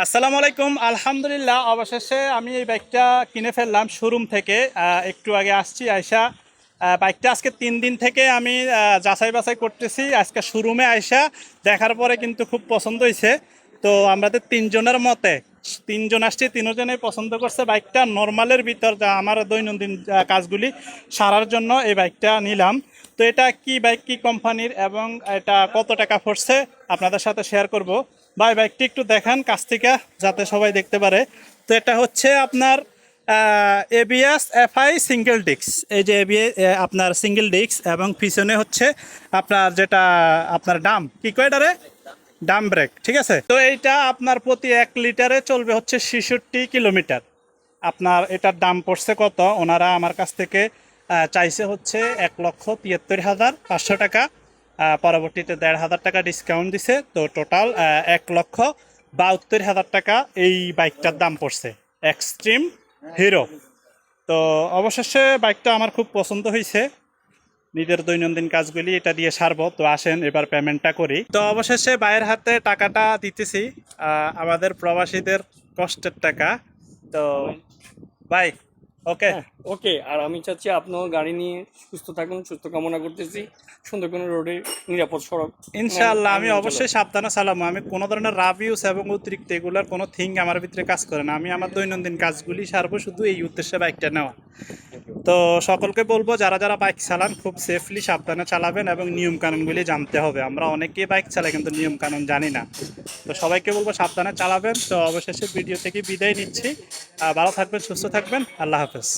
আসসালামু আলাইকুম। আলহামদুলিল্লাহ, অবশেষে আমি এই বাইকটা কিনে ফেললাম শোরুম থেকে। একটু আগে আসছি আয়সা। বাইকটা আজকে 3 দিন থেকে আমি যাচাই বাছাই করতেছি। আজকে শোরুমে আয়সা দেখার পরে কিন্তু খুব পছন্দ হয়েছে। তো আমাদের তিনজনের মতে, তিনজন আসছি, তিনজনেই পছন্দ করছে বাইকটা। নর্মালের ভিতর যা আমার দৈনন্দিন কাজগুলি সারার জন্য এই বাইকটা নিলাম। তো এটা কি বাইক, কি কোম্পানির এবং এটা কত টাকা পড়ছে আপনাদের সাথে শেয়ার করব। ভাই বাইকটি একটু দেখান কাছ থেকে যাতে সবাই দেখতে পারে। তো এটা হচ্ছে আপনার এবিএস এফআই সিঙ্গেল ডিস্ক। এই যে এবিএস আপনার সিঙ্গেল ডিস্ক এবং পিছনে হচ্ছে আপনার যেটা আপনার ডাম কি কয় এটারে, ডাম ব্রেক। ঠিক আছে, তো এইটা আপনার প্রতি 1 লিটারে চলবে হচ্ছে 66 কিলোমিটার। আপনার এটার দাম পড়ছে কত, ওনারা আমার কাছ থেকে চাইছে হচ্ছে 1,73,500 টাকা। পরবর্তীতে 1,500 টাকা ডিসকাউন্ট দিছে, তো টোটাল 1,72,000 টাকা এই বাইকটার দাম পড়ছে, এক্সট্রিম হিরো। তো অবশেষে বাইকটা আমার খুব পছন্দ হয়েছে। নিজের দৈনন্দিন কাজগুলি এটা দিয়ে সারবো। তো আসেন এবার পেমেন্টটা করি। তো অবশেষে বাইরের হাতে টাকাটা দিতেছি, আমাদের প্রবাসীদের কষ্টের টাকা। তো বাই, ওকে। হ্যাঁ, ওকে। আর আমি চাচ্ছি আপনিও গাড়ি নিয়ে সুস্থ থাকুন, সুস্থ কামনা করতেছি। সুন্দর কোনো রোডে নিরাপদ সড়ক ইনশাআল্লাহ আমি মেনে চলার। অবশ্যই সাবধানে চালাবো। আমি কোনো ধরনের রাফ ইউজ এবং অতিরিক্ত এগুলার কোনো থিং আমার ভিতরে কাজ করে না। আমি আমার দৈনন্দিন কাজগুলি সারবো, শুধু এই উদ্দেশ্যে বাইকটা নেওয়া। তো সকলকে বলবো যারা যারা বাইক চালান খুব সেফলি সাবধানে চালাবেন এবং নিয়ম কানুনগুলি জানতে হবে। আমরা অনেকেই বাইক চালাই কিন্তু নিয়ম কানুন জানি না। তো সবাইকে বলবো সাবধানে চালাবেন। তো অবশেষে ভিডিও থেকে বিদায় নিচ্ছি। ভালো থাকবেন, সুস্থ থাকবেন, আল্লাহ হাফেজ।